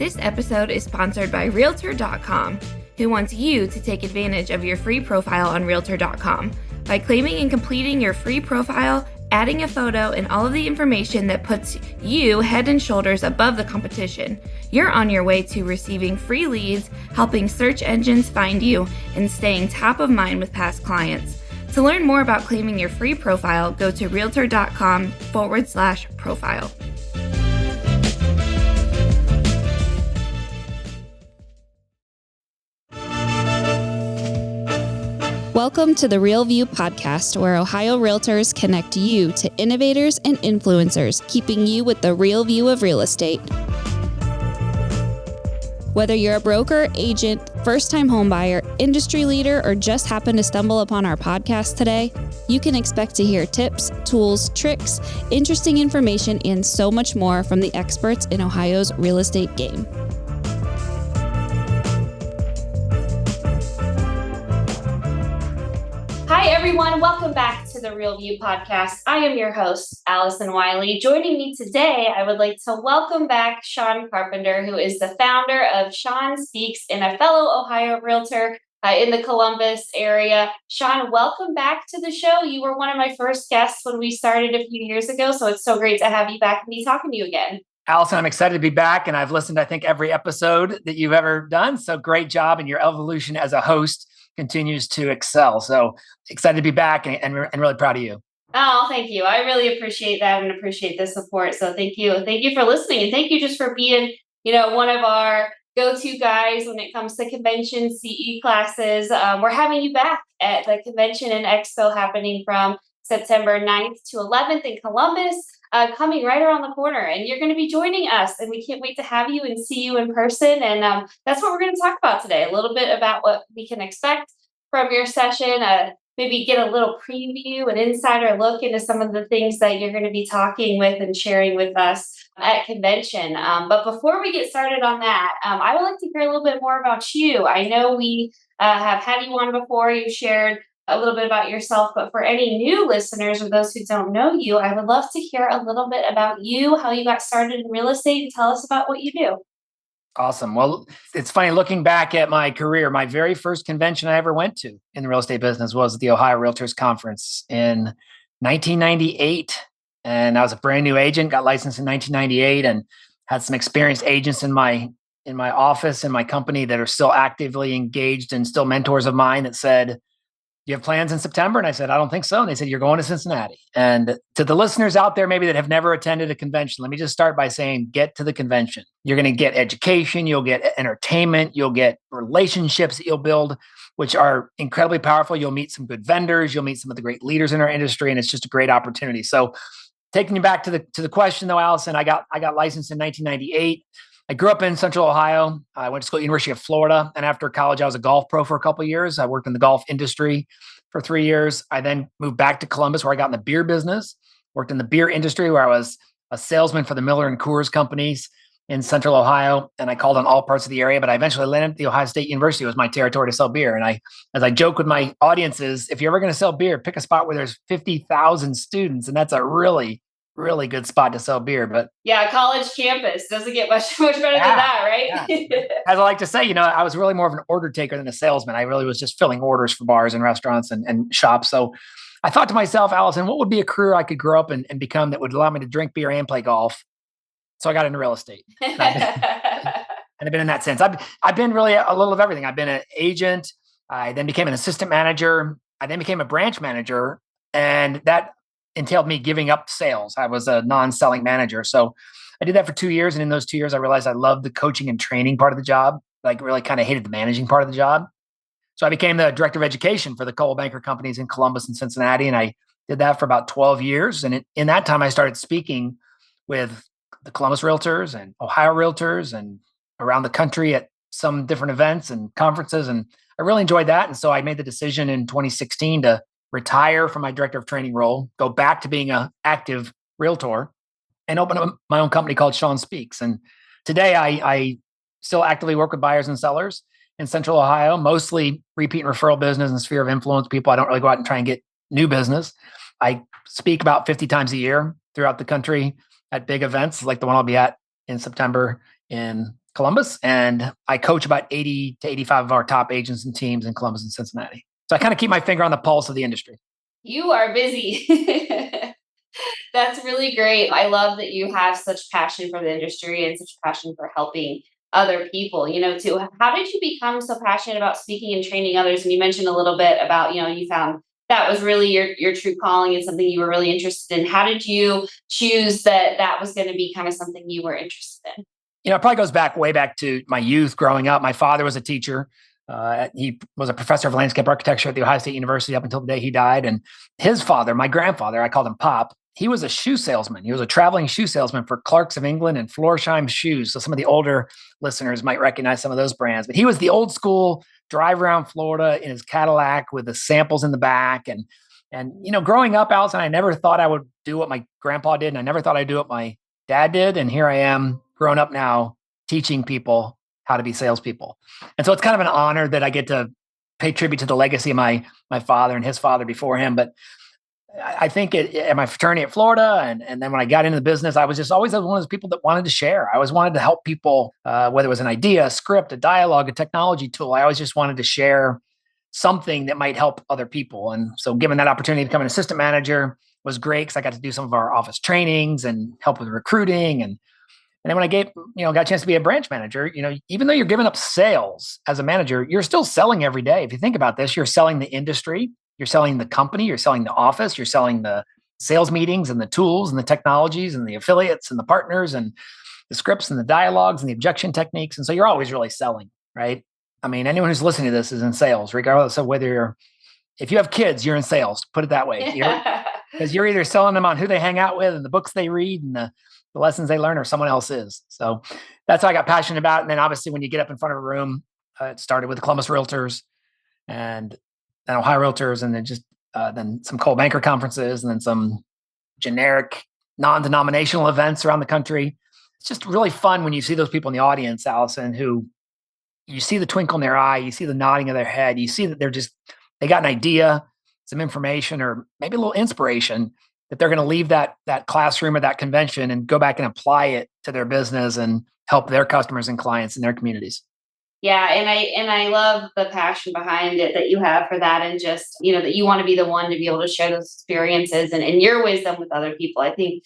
This episode is sponsored by Realtor.com, who wants you to take advantage of your free profile on Realtor.com. By claiming and completing your free profile, adding a photo, and all of the information that puts you head and shoulders above the competition, you're on your way to receiving free leads, helping search engines find you, and staying top of mind with past clients. To learn more about claiming your free profile, go to Realtor.com/profile. Welcome to the Real View podcast, where Ohio Realtors connect you to innovators and influencers, keeping you with the real view of real estate. Whether you're a broker, agent, first-time homebuyer, industry leader, or just happen to stumble upon our podcast today, you can expect to hear tips, tools, tricks, interesting information, and so much more from the experts in Ohio's real estate game. Hi, everyone. Welcome back to the Real View podcast. I am your host, Allison Wiley. Joining me today, I would like to welcome back Sean Carpenter, who is the founder of Sean Speaks and a fellow Ohio realtor in the Columbus area. Sean, welcome back to the show. You were one of my first guests when we started a few years ago, so it's so great to have you back and be talking to you again. Allison, I'm excited to be back, and I've listened, I think, every episode that you've ever done. So great job, and your evolution as a host continues to excel. So excited to be back and really proud of you. Oh, thank you. I really appreciate that and appreciate the support. So thank you. Thank you for listening. And thank you just for being, one of our go-to guys when it comes to convention CE classes. We're having you back at the convention and expo happening from September 9th to 11th in Columbus, coming right around the corner. And you're going to be joining us, and we can't wait to have you and see you in person. And that's what we're going to talk about today, a little bit about what we can expect from your session, maybe get a little preview, an insider look into some of the things that you're going to be talking with and sharing with us at convention. But before we get started on that, I would like to hear a little bit more about you. I know we have had you on before. You've shared a little bit about yourself, but for any new listeners or those who don't know you, I would love to hear a little bit about you, how you got started in real estate, and tell us about what you do. Awesome. Well, it's funny looking back at my career. My very first convention I ever went to in the real estate business was the Ohio Realtors Conference in 1998. And I was a brand new agent, got licensed in 1998, and had some experienced agents in my office and my company that are still actively engaged and still mentors of mine that said, "Do you have plans in September?" And I said, "I don't think so." And they said, "You're going to Cincinnati." And to the listeners out there, maybe that have never attended a convention, let me just start by saying, get to the convention. You're going to get education, you'll get entertainment, you'll get relationships that you'll build, which are incredibly powerful. You'll meet some good vendors, you'll meet some of the great leaders in our industry, and it's just a great opportunity. So taking you back to the question though, Allison, I got licensed in 1998. I grew up in Central Ohio. I went to school at the University of Florida. And after college, I was a golf pro for a couple of years. I worked in the golf industry for 3 years. I then moved back to Columbus, where I got in the beer business, worked in the beer industry, where I was a salesman for the Miller and Coors companies in Central Ohio. And I called on all parts of the area, but I eventually landed at the Ohio State University. It was my territory to sell beer. And as I joke with my audiences, if you're ever going to sell beer, pick a spot where there's 50,000 students. And that's a really good spot to sell beer. But yeah, college campus doesn't get much better than that, right? Yeah. As I like to say, I was really more of an order taker than a salesman. I really was just filling orders for bars and restaurants and shops. So I thought to myself, Allison, what would be a career I could grow up and become that would allow me to drink beer and play golf? So I got into real estate. And I've been in that sense. I've been really a little of everything. I've been an agent. I then became an assistant manager. I then became a branch manager. And that entailed me giving up sales. I was a non-selling manager. So I did that for 2 years. And in those 2 years, I realized I loved the coaching and training part of the job. Like really kind of hated the managing part of the job. So I became the director of education for the Coldwell Banker companies in Columbus and Cincinnati. And I did that for about 12 years. And in that time, I started speaking with the Columbus Realtors and Ohio Realtors and around the country at some different events and conferences. And I really enjoyed that. And so I made the decision in 2016 to retire from my director of training role, go back to being an active realtor, and open up my own company called Sean Speaks. And today I still actively work with buyers and sellers in Central Ohio, mostly repeat and referral business and sphere of influence people. I don't really go out and try and get new business. I speak about 50 times a year throughout the country at big events like the one I'll be at in September in Columbus, and I coach about 80 to 85 of our top agents and teams in Columbus and Cincinnati. So I kind of keep my finger on the pulse of the industry. You are busy. That's really great. I love that you have such passion for the industry and such passion for helping other people, too. How did you become so passionate about speaking and training others? And you mentioned a little bit about, you found that was really your true calling and something you were really interested in. How did you choose that was going to be kind of something you were interested in? It probably goes way back to my youth growing up. My father was a teacher. He was a professor of landscape architecture at the Ohio State University up until the day he died. And his father, my grandfather, I called him Pop. He was a shoe salesman. He was a traveling shoe salesman for Clarks of England and Florsheim shoes. So some of the older listeners might recognize some of those brands. But he was the old school drive around Florida in his Cadillac with the samples in the back. And growing up, Allison, I never thought I would do what my grandpa did, and I never thought I'd do what my dad did. And here I am, grown up now, teaching people how to be salespeople. And so it's kind of an honor that I get to pay tribute to the legacy of my father and his father before him. But I think at my fraternity at Florida, and then when I got into the business, I was just always one of those people that wanted to share. I always wanted to help people, whether it was an idea, a script, a dialogue, a technology tool. I always just wanted to share something that might help other people. And so given that opportunity to become an assistant manager was great because I got to do some of our office trainings and help with recruiting. And then when I got a chance to be a branch manager, even though you're giving up sales as a manager, you're still selling every day. If you think about this, you're selling the industry, you're selling the company, you're selling the office, you're selling the sales meetings and the tools and the technologies and the affiliates and the partners and the scripts and the dialogues and the objection techniques. And so you're always really selling, right? I mean, anyone who's listening to this is in sales, regardless of if you have kids, you're in sales, put it that way. Because you're either selling them on who they hang out with and the books they read and the lessons they learn, or someone else is. So that's how I got passionate about it. And then obviously when you get up in front of a room, it started with the Columbus Realtors and then Ohio Realtors, and then just then some Coldwell Banker conferences, and then some generic non-denominational events around the country. It's just really fun when you see those people in the audience, Allison, who you see the twinkle in their eye, you see the nodding of their head, you see that they got an idea, some information, or maybe a little inspiration that they're going to leave that classroom or that convention and go back and apply it to their business and help their customers and clients in their communities. Yeah. And I love the passion behind it that you have for that. And just, that you want to be the one to be able to share those experiences and your wisdom with other people. I think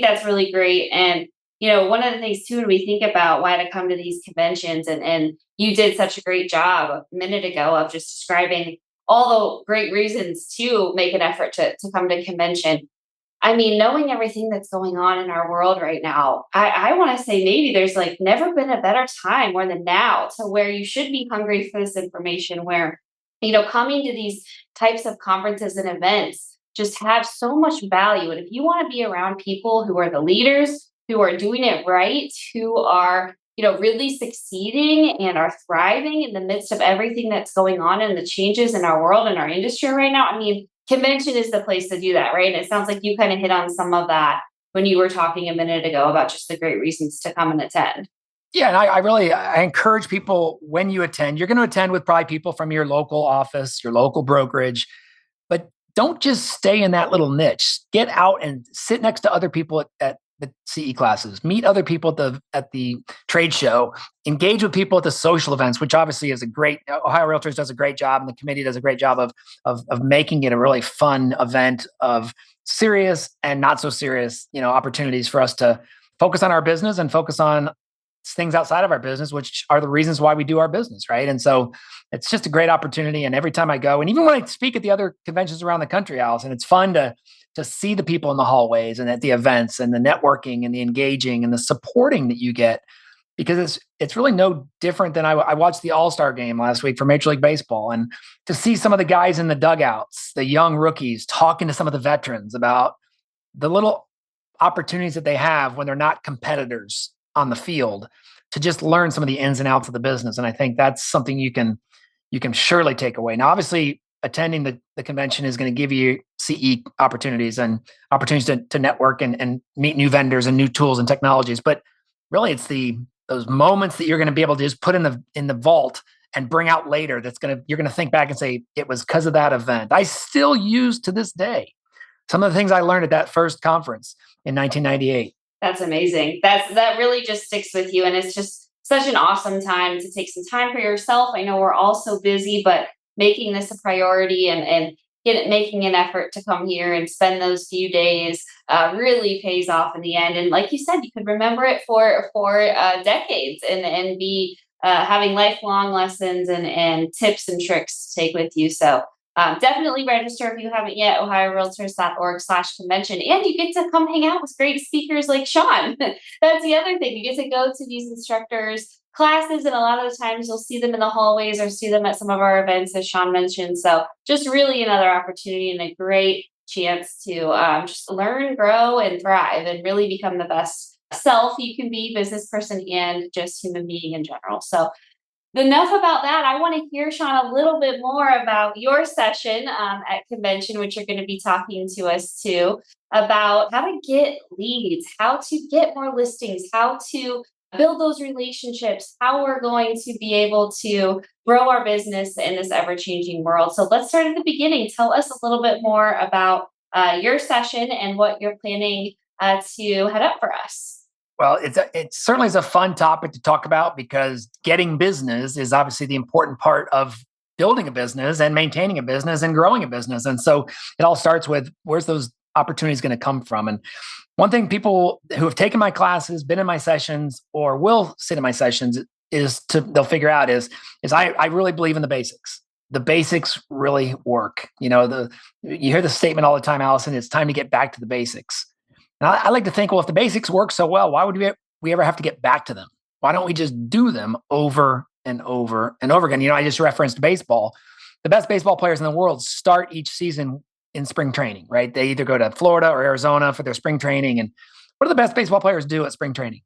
that's really great. And, one of the things too, when we think about why to come to these conventions, and you did such a great job a minute ago of just describing all the great reasons to make an effort to come to convention. I mean, knowing everything that's going on in our world right now, I want to say maybe there's never been a better time more than now to where you should be hungry for this information, where, coming to these types of conferences and events just have so much value. And if you want to be around people who are the leaders, who are doing it right, who are, really succeeding and are thriving in the midst of everything that's going on and the changes in our world and our industry right now, I mean, convention is the place to do that, right? And it sounds like you kind of hit on some of that when you were talking a minute ago about just the great reasons to come and attend. Yeah, and I encourage people, when you attend, you're going to attend with probably people from your local office, your local brokerage, but don't just stay in that little niche. Get out and sit next to other people at the CE classes, meet other people at the trade show, engage with people at the social events, which obviously is Ohio Realtors does a great job, and the committee does a great job of making it a really fun event of serious and not so serious, opportunities for us to focus on our business and focus on things outside of our business, which are the reasons why we do our business, right? And so it's just a great opportunity. And every time I go, and even when I speak at the other conventions around the country, Allison, it's fun to see the people in the hallways and at the events and the networking and the engaging and the supporting that you get, because it's really no different than I watched the All-Star game last week for Major League Baseball, and to see some of the guys in the dugouts, the young rookies talking to some of the veterans about the little opportunities that they have when they're not competitors on the field, to just learn some of the ins and outs of the business. And I think that's something you can surely take away. Now, obviously, attending the convention is going to give you CE opportunities and opportunities to network and meet new vendors and new tools and technologies. But really, it's those moments that you're going to be able to just put in the vault and bring out later. You're going to think back and say, it was because of that event. I still use to this day some of the things I learned at that first conference in 1998. That's amazing. That really just sticks with you. And it's just such an awesome time to take some time for yourself. I know we're all so busy, but making this a priority and making an effort to come here and spend those few days really pays off in the end. And like you said, you could remember it for decades and be having lifelong lessons and tips and tricks to take with you. So definitely register if you haven't yet, ohiorealtors.org/convention. And you get to come hang out with great speakers like Sean. That's the other thing. You get to go to these instructors' classes, and a lot of the times you'll see them in the hallways or see them at some of our events, as Sean mentioned. So just really another opportunity and a great chance to just learn, grow, and thrive and really become the best self you can be, business person and just human being in general. So enough about that. I want to hear, Sean, a little bit more about your session at convention, which you're going to be talking to us too about how to get leads, how to get more listings, how to build those relationships, how we're going to be able to grow our business in this ever-changing world. So let's start at the beginning. Tell us a little bit more about your session and what you're planning to head up for us. Well, it certainly is a fun topic to talk about because getting business is obviously the important part of building a business and maintaining a business and growing a business. And so it all starts with where's those opportunities going to come from? And one thing people who have taken my classes, been in my sessions, or will sit in my sessions they'll figure out is I really believe in the basics. The basics really work. You hear the statement all the time, Allison, it's time to get back to the basics. And I like to think, well, if the basics work so well, why would we ever have to get back to them? Why don't we just do them over and over and over again? I just referenced baseball. The best baseball players in the world start each season in spring training, right? They either go to Florida or Arizona for their spring training. And what do the best baseball players do at spring training?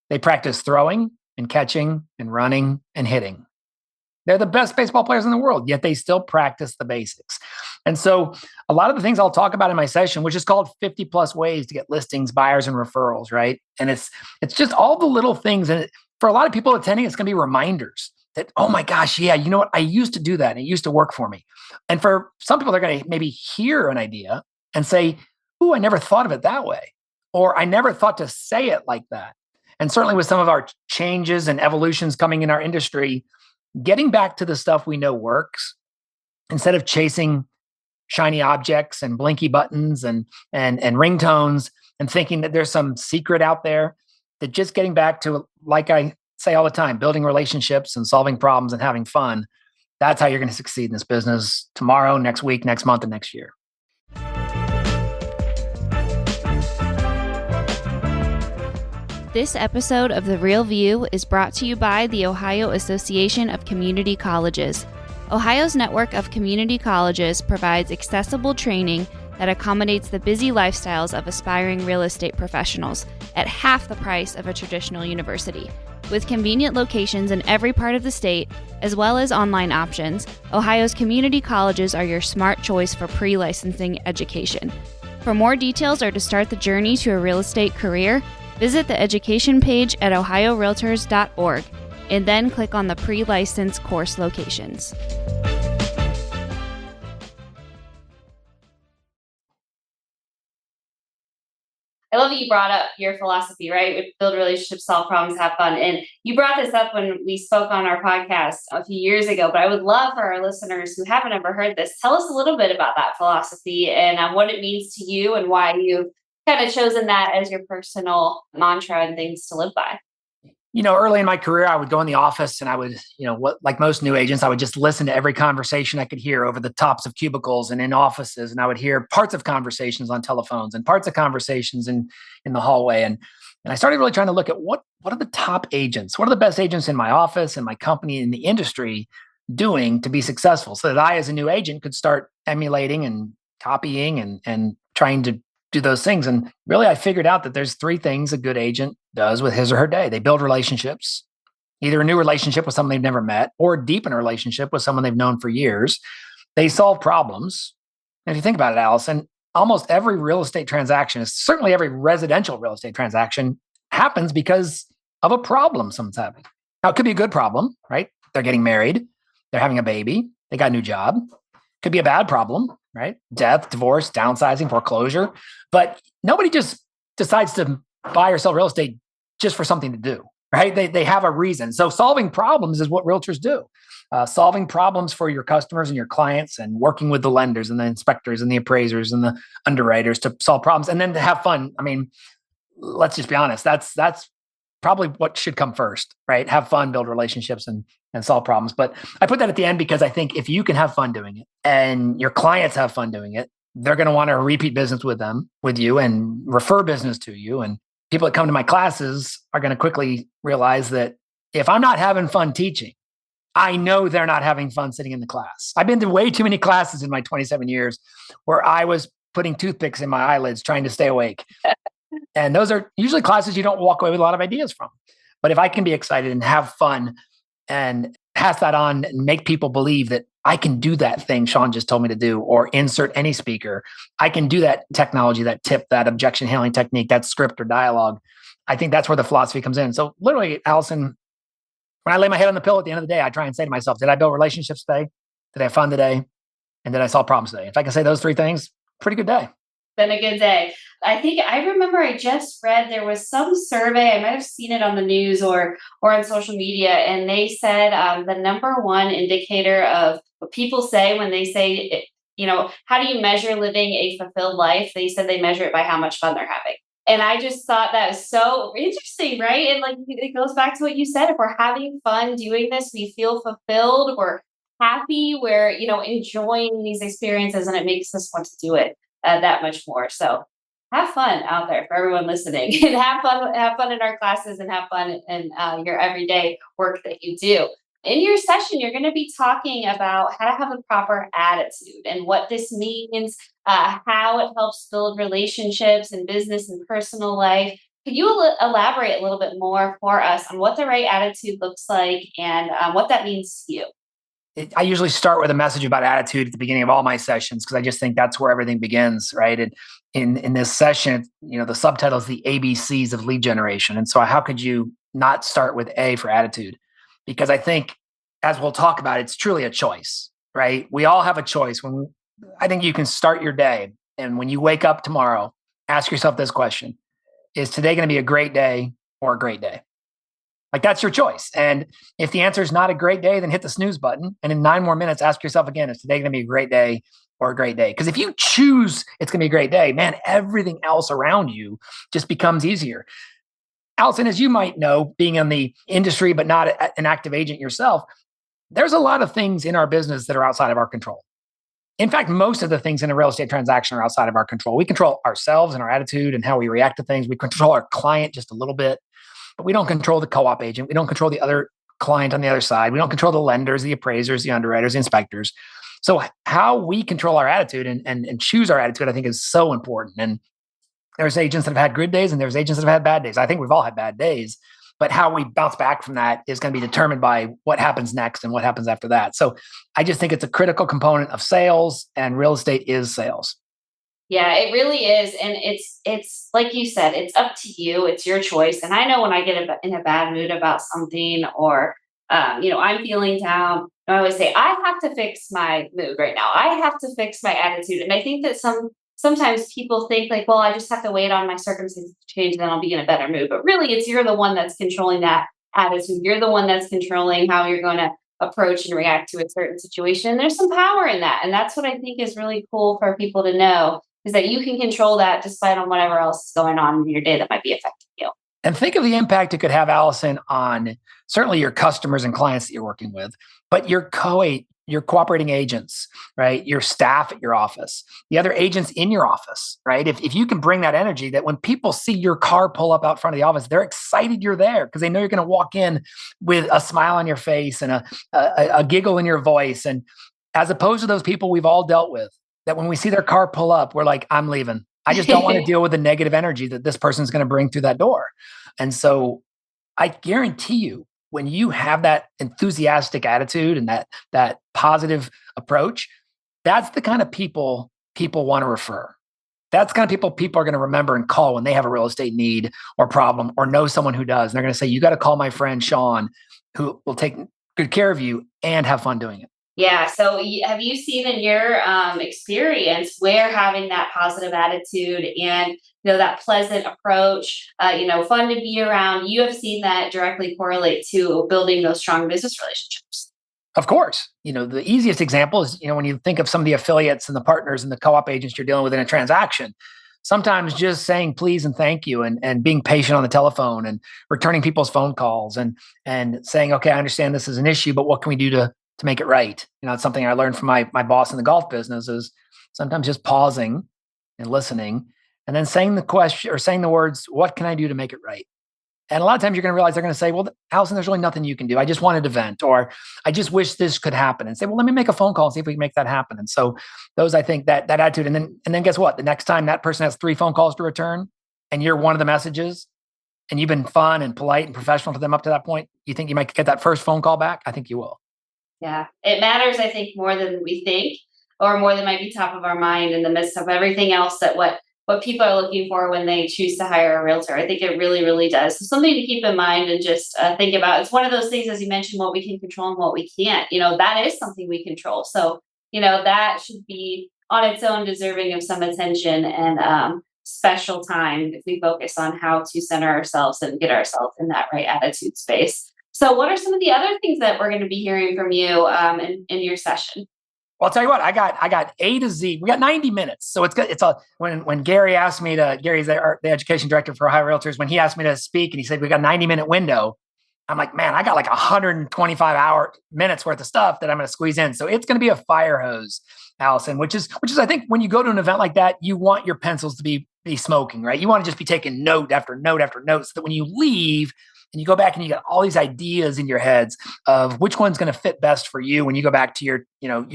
They practice throwing and catching and running and hitting. They're the best baseball players in the world, yet they still practice the basics. And so a lot of the things I'll talk about in my session, which is called 50 plus ways to get listings, buyers, and referrals, right? And it's just all the little things. And for a lot of people attending, it's going to be reminders that, oh my gosh, yeah, you know what? I used to do that and it used to work for me. And for some people, they're going to maybe hear an idea and say, ooh, I never thought of it that way. Or I never thought to say it like that. And certainly with some of our changes and evolutions coming in our industry, getting back to the stuff we know works instead of chasing shiny objects and blinky buttons and ringtones and thinking that there's some secret out there, that just getting back to, like I say all the time, building relationships and solving problems and having fun. That's how you're going to succeed in this business tomorrow, next week, next month, and next year. This episode of The Real View is brought to you by the Ohio Association of Community Colleges. Ohio's network of community colleges provides accessible training that accommodates the busy lifestyles of aspiring real estate professionals at half the price of a traditional university. With convenient locations in every part of the state, as well as online options, Ohio's community colleges are your smart choice for pre-licensing education. For more details or to start the journey to a real estate career, visit the education page at ohiorealtors.org and then click on the pre-license course locations. I love that you brought up your philosophy, right? Build relationships, solve problems, have fun. And you brought this up when we spoke on our podcast a few years ago, but I would love for our listeners who haven't ever heard this, tell us a little bit about that philosophy and what it means to you and why you've kind of chosen that as your personal mantra and things to live by. Early in my career, I would go in the office and I would, like most new agents, I would just listen to every conversation I could hear over the tops of cubicles and in offices. And I would hear parts of conversations on telephones and parts of conversations in the hallway. And I started really trying to look at what are the top agents? What are the best agents in my office and my company in the industry doing to be successful, so that I, as a new agent, could start emulating and copying and trying to do those things. And really, I figured out that there's three things a good agent does with his or her day. They build relationships, either a new relationship with someone they've never met or deepen a relationship with someone they've known for years. They solve problems. And if you think about it, Allison, almost every real estate transaction, certainly every residential real estate transaction, happens because of a problem someone's having. Now, it could be a good problem, right? They're getting married, they're having a baby, they got a new job. Could be a bad problem, right? Death, divorce, downsizing, foreclosure. But nobody just decides to buy or sell real estate just for something to do. right? They have a reason. So solving problems is what realtors do. Solving problems for your customers and your clients, and working with the lenders and the inspectors and the appraisers and the underwriters to solve problems, and then to have fun. I mean, let's just be honest. That's probably what should come first, right? Have fun, build relationships, and solve problems. But I put that at the end because I think if you can have fun doing it and your clients have fun doing it, they're going to want to repeat business with you and refer business to you. And people that come to my classes are going to quickly realize that if I'm not having fun teaching, I know they're not having fun sitting in the class. I've been to way too many classes in my 27 years where I was putting toothpicks in my eyelids trying to stay awake. And those are usually classes you don't walk away with a lot of ideas from. But if I can be excited and have fun and pass that on and make people believe that I can do that thing Sean just told me to do, or insert any speaker, I can do that technology, that tip, that objection handling technique, that script or dialogue. I think that's where the philosophy comes in. So literally, Allison, when I lay my head on the pillow at the end of the day, I try and say to myself, did I build relationships today? Did I have fun today? And did I solve problems today? If I can say those three things, pretty good day. Been a good day. I remember I just read there was some survey, I might have seen it on the news or on social media, and they said the number one indicator of what people say when they say, how do you measure living a fulfilled life? They said they measure it by how much fun they're having. And I just thought that was so interesting, right? And like it goes back to what you said. If we're having fun doing this, we feel fulfilled, we're happy, we're enjoying these experiences, and it makes us want to do it that much more. So have fun out there for everyone listening, and have fun in our classes, and have fun in your everyday work that you do. In your session, you're going to be talking about how to have a proper attitude and what this means, how it helps build relationships in business and personal life. Could you elaborate a little bit more for us on what the right attitude looks like and what that means to you? I usually start with a message about attitude at the beginning of all my sessions because I just think that's where everything begins, right? And in this session, the subtitle is the ABCs of lead generation. And so how could you not start with A for attitude? Because I think, as we'll talk about, it's truly a choice, right? We all have a choice. I think you can start your day, and when you wake up tomorrow, ask yourself this question: is today going to be a great day or a great day? Like, that's your choice. And if the answer is not a great day, then hit the snooze button. And in 9 more minutes, ask yourself again, is today going to be a great day or a great day? Because if you choose it's going to be a great day, man, everything else around you just becomes easier. Allison, as you might know, being in the industry, but not an active agent yourself, there's a lot of things in our business that are outside of our control. In fact, most of the things in a real estate transaction are outside of our control. We control ourselves and our attitude and how we react to things. We control our client just a little bit. But we don't control the co-op agent. We don't control the other client on the other side. We don't control the lenders, the appraisers, the underwriters, the inspectors. So how we control our attitude and choose our attitude, I think, is so important. And there's agents that have had good days and there's agents that have had bad days. I think we've all had bad days, but how we bounce back from that is going to be determined by what happens next and what happens after that. So I just think it's a critical component of sales, and real estate is sales. Yeah, it really is. And it's like you said, it's up to you. It's your choice. And I know when I get in a bad mood about something, or, I'm feeling down, I always say, I have to fix my mood right now. I have to fix my attitude. And I think that sometimes people think like, well, I just have to wait on my circumstances to change, then I'll be in a better mood. But really, you're the one that's controlling that attitude. You're the one that's controlling how you're going to approach and react to a certain situation. And there's some power in that. And that's what I think is really cool for people to know, is that you can control that despite on whatever else is going on in your day that might be affecting you. And think of the impact it could have, Allison, on certainly your customers and clients that you're working with, but your cooperating agents, right? Your staff at your office, the other agents in your office, right? If you can bring that energy, that when people see your car pull up out front of the office, they're excited you're there because they know you're going to walk in with a smile on your face and a giggle in your voice. And as opposed to those people we've all dealt with, that when we see their car pull up, we're like, I'm leaving. I just don't want to deal with the negative energy that this person's going to bring through that door. And so I guarantee you, when you have that enthusiastic attitude and that positive approach, that's the kind of people want to refer. That's the kind of people are going to remember and call when they have a real estate need or problem, or know someone who does. And they're going to say, you got to call my friend Sean, who will take good care of you and have fun doing it. Yeah. So have you seen in your experience where having that positive attitude and that pleasant approach, fun to be around, you have seen that directly correlate to building those strong business relationships? Of course, the easiest example is, when you think of some of the affiliates and the partners and the co-op agents you're dealing with in a transaction, sometimes just saying please and thank you and being patient on the telephone and returning people's phone calls and saying, okay, I understand this is an issue, but what can we do to make it right? It's something I learned from my boss in the golf business is sometimes just pausing and listening and then saying the question or saying the words, what can I do to make it right? And a lot of times you're going to realize they're going to say, well, Allison, there's really nothing you can do. I just wanted to vent, or I just wish this could happen, and say, well, let me make a phone call and see if we can make that happen. And so those, I think that attitude. And then guess what? The next time that person has 3 phone calls to return and you're one of the messages and you've been fun and polite and professional to them up to that point, you think you might get that first phone call back? I think you will. Yeah. It matters, I think, more than we think, or more than might be top of our mind in the midst of everything else that what people are looking for when they choose to hire a realtor. I think it really, really does. So something to keep in mind and just think about. It's one of those things, as you mentioned, what we can control and what we can't. That is something we control. So, that should be on its own deserving of some attention and special time if we focus on how to center ourselves and get ourselves in that right attitude space. So, what are some of the other things that we're going to be hearing from you in your session? Well, I'll tell you what, I got A to Z. We got 90 minutes. So it's good. When Gary asked me Gary's the education director for Ohio Realtors, when he asked me to speak and he said, we got a 90-minute window. I'm like, man, I got like 125 minutes worth of stuff that I'm going to squeeze in. So it's going to be a fire hose, Allison, which is, I think when you go to an event like that, you want your pencils to be smoking, right? You want to just be taking note after note after note so that when you leave, and you go back and you got all these ideas in your heads of which one's going to fit best for you when you go back to your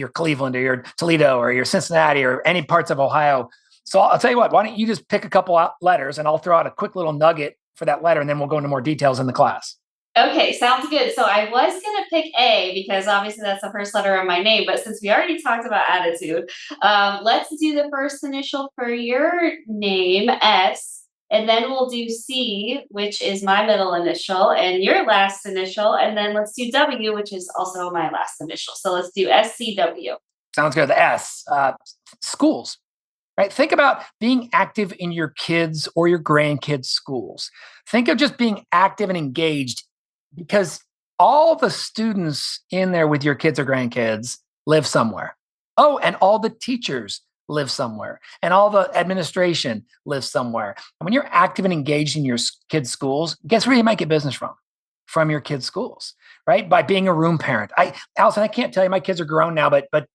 Cleveland or your Toledo or your Cincinnati or any parts of Ohio. So I'll tell you what, why don't you just pick a couple letters and I'll throw out a quick little nugget for that letter and then we'll go into more details in the class. Okay, sounds good. So I was going to pick A because obviously that's the first letter of my name, but since we already talked about attitude, let's do the first initial for your name, S. And then we'll do C, which is my middle initial, and your last initial. And then let's do W, which is also my last initial. So let's do SCW. Sounds good. The S, schools, right? Think about being active in your kids' or your grandkids' schools. Think of just being active and engaged because all the students in there with your kids or grandkids live somewhere. Oh, and all the teachers live somewhere, and all the administration lives somewhere. And when you're active and engaged in your kids' schools, guess where you might get business from? From your kids' schools, right? By being a room parent. Allison, I can't tell you, my kids are grown now, but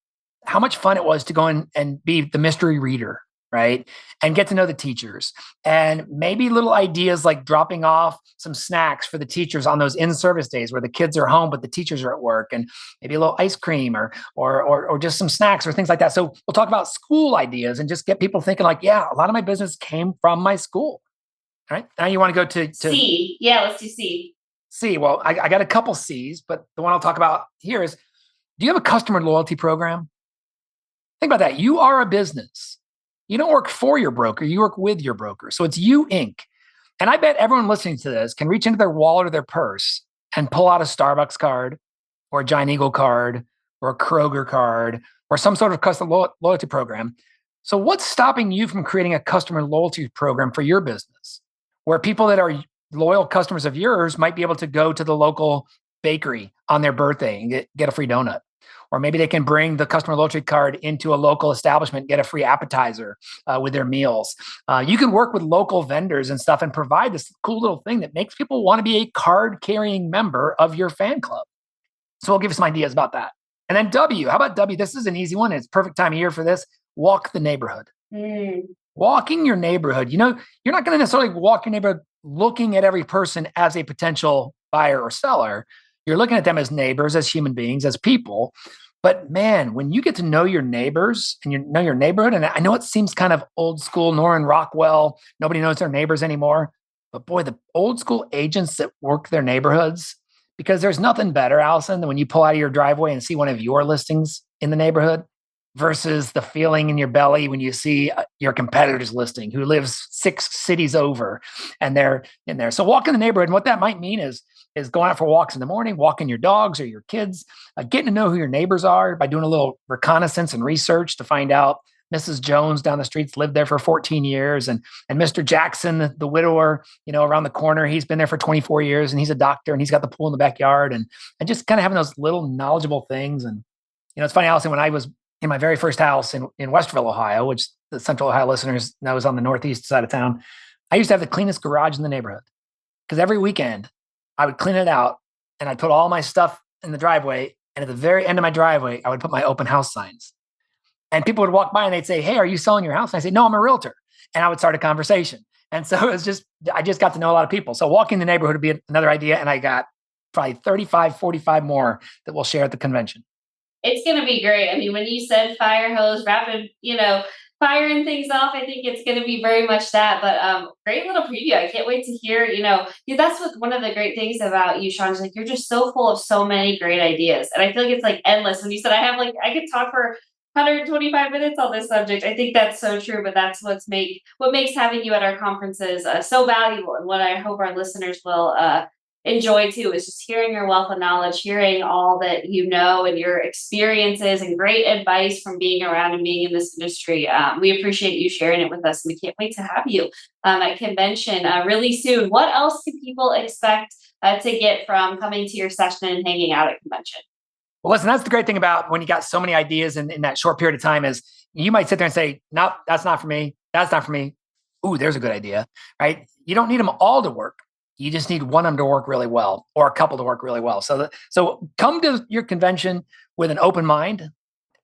how much fun it was to go in and be the mystery reader, right? And get to know the teachers. And maybe little ideas like dropping off some snacks for the teachers on those in-service days where the kids are home, but the teachers are at work, and maybe a little ice cream or just some snacks or things like that. So we'll talk about school ideas and just get people thinking like, yeah, a lot of my business came from my school. All right. Now you want to go to C. Yeah, let's do C. C. Well, I got a couple C's, but the one I'll talk about here is, do you have a customer loyalty program? Think about that. You are a business. You don't work for your broker, you work with your broker. So it's you, Inc. And I bet everyone listening to this can reach into their wallet or their purse and pull out a Starbucks card or a Giant Eagle card or a Kroger card or some sort of customer loyalty program. So what's stopping you from creating a customer loyalty program for your business where people that are loyal customers of yours might be able to go to the local bakery on their birthday and get a free donut? Or maybe they can bring the customer loyalty card into a local establishment, get a free appetizer with their meals. You can work with local vendors and stuff and provide this cool little thing that makes people want to be a card-carrying member of your fan club. So we'll give you some ideas about that. And then W, how about W? This is an easy one. It's perfect time of year for this. Walk the neighborhood. Walking your neighborhood. You're not going to necessarily walk your neighborhood looking at every person as a potential buyer or seller. You're looking at them as neighbors, as human beings, as people. But man, when you get to know your neighbors and you know your neighborhood, and I know it seems kind of old school, Norman Rockwell, nobody knows their neighbors anymore. But boy, the old school agents that work their neighborhoods, because there's nothing better, Allison, than when you pull out of your driveway and see one of your listings in the neighborhood. versus the feeling in your belly when you see your competitor's listing who lives 6 cities over and they're in there. So walk in the neighborhood. And what that might mean is going out for walks in the morning, walking your dogs or your kids, getting to know who your neighbors are by doing a little reconnaissance and research to find out Mrs. Jones down the streets lived there for 14 years. And Mr. Jackson, the widower, around the corner, he's been there for 24 years and he's a doctor and he's got the pool in the backyard and just kind of having those little knowledgeable things. And, it's funny, Allison, when I was in my very first house in Westerville, Ohio, which the Central Ohio listeners know is on the northeast side of town, I used to have the cleanest garage in the neighborhood because every weekend I would clean it out and I'd put all my stuff in the driveway. And at the very end of my driveway, I would put my open house signs. And people would walk by and they'd say, "Hey, are you selling your house?" And I say, "No, I'm a realtor." And I would start a conversation. And so I just got to know a lot of people. So walking the neighborhood would be another idea. And I got probably 35, 45 more that we'll share at the convention. It's going to be great. I mean, when you said fire hose, rapid, firing things off, I think it's going to be very much that. But great little preview. I can't wait to hear, that's one of the great things about you, Sean, is like you're just so full of so many great ideas. And I feel like it's like endless. When you said I could talk for 125 minutes on this subject. I think that's so true, but that's what makes having you at our conferences so valuable. And what I hope our listeners will enjoy too is just hearing your wealth of knowledge, hearing all that you know and your experiences and great advice from being around and being in this industry. We appreciate you sharing it with us. We can't wait to have you at convention really soon. What else can people expect to get from coming to your session and hanging out at convention? Well, listen, that's the great thing about when you got so many ideas in that short period of time is you might sit there and say, "Nope, that's not for me. That's not for me." Ooh, there's a good idea, right? You don't need them all to work. You just need one of them to work really well or a couple to work really well. So come to your convention with an open mind,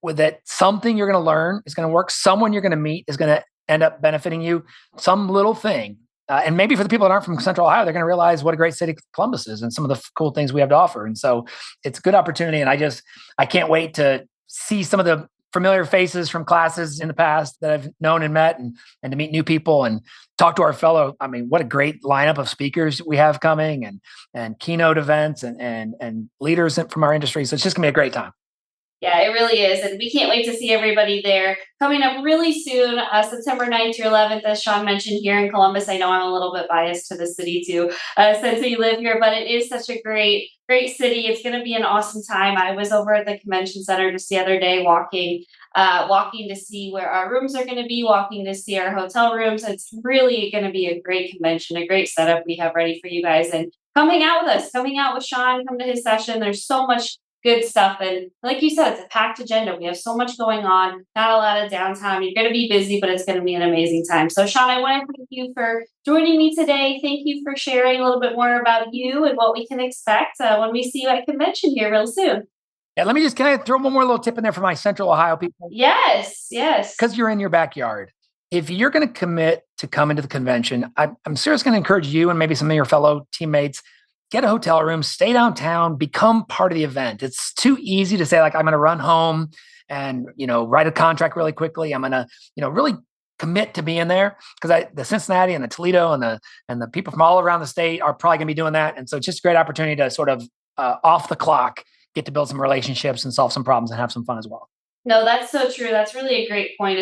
with that something you're going to learn is going to work. Someone you're going to meet is going to end up benefiting you. Some little thing. And maybe for the people that aren't from Central Ohio, they're going to realize what a great city Columbus is and some of the cool things we have to offer. And so it's a good opportunity. And I can't wait to see some of the familiar faces from classes in the past that I've known and met and to meet new people and talk to our fellow. I mean, what a great lineup of speakers we have coming and keynote events and leaders from our industry. So it's just gonna be a great time. Yeah, it really is. And we can't wait to see everybody there. Coming up really soon, September 9th through 11th, as Sean mentioned, here in Columbus. I know I'm a little bit biased to the city too, since we live here, but it is such a great city. It's going to be an awesome time. I was over at the convention center just the other day walking to see where our rooms are going to be, walking to see our hotel rooms. It's really going to be a great convention, a great setup we have ready for you guys. And coming out with us, coming out with Sean, come to his session. There's so much good stuff. And like you said, it's a packed agenda. We have so much going on, not a lot of downtime. You're going to be busy, but it's going to be an amazing time. So Sean, I want to thank you for joining me today. Thank you for sharing a little bit more about you and what we can expect when we see you at convention here real soon. Yeah, can I throw one more little tip in there for my Central Ohio people? Yes. Because you're in your backyard. If you're going to commit to come into the convention, I'm seriously going to encourage you and maybe some of your fellow teammates, get a hotel room, stay downtown, become part of the event. It's too easy to say, like, I'm going to run home and, write a contract really quickly. I'm going to, really commit to being there because the Cincinnati and the Toledo and the people from all around the state are probably going to be doing that. And so it's just a great opportunity to sort of off the clock, get to build some relationships and solve some problems and have some fun as well. No, that's so true. That's really a great point.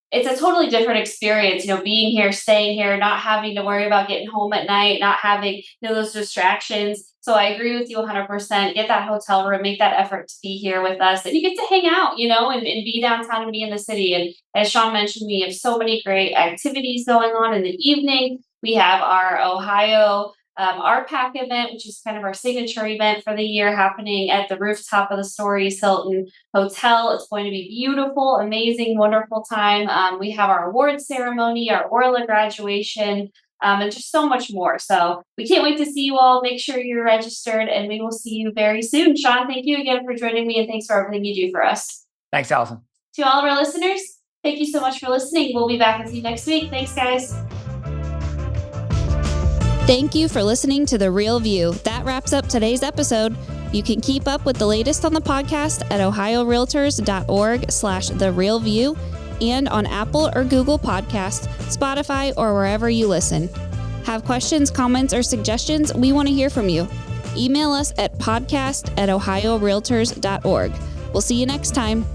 It's a totally different experience, being here, staying here, not having to worry about getting home at night, not having, those distractions. So I agree with you 100%. Get that hotel room, make that effort to be here with us. And you get to hang out, and be downtown and be in the city. And as Sean mentioned, we have so many great activities going on in the evening. We have our Ohio RPAC event, which is kind of our signature event for the year, happening at the rooftop of the Stories Hilton Hotel. It's going to be beautiful, amazing, wonderful time. We have our awards ceremony, our Orla graduation, and just so much more. So we can't wait to see you all. Make sure you're registered, and we will see you very soon. Sean, thank you again for joining me, and thanks for everything you do for us. Thanks, Allison. To all of our listeners, thank you so much for listening. We'll be back with you next week. Thanks, guys. Thank you for listening to The Real View. That wraps up today's episode. You can keep up with the latest on the podcast at ohiorealtors.org/therealview and on Apple or Google Podcasts, Spotify, or wherever you listen. Have questions, comments, or suggestions? We want to hear from you. Email us at podcast@ohiorealtors.org. We'll see you next time.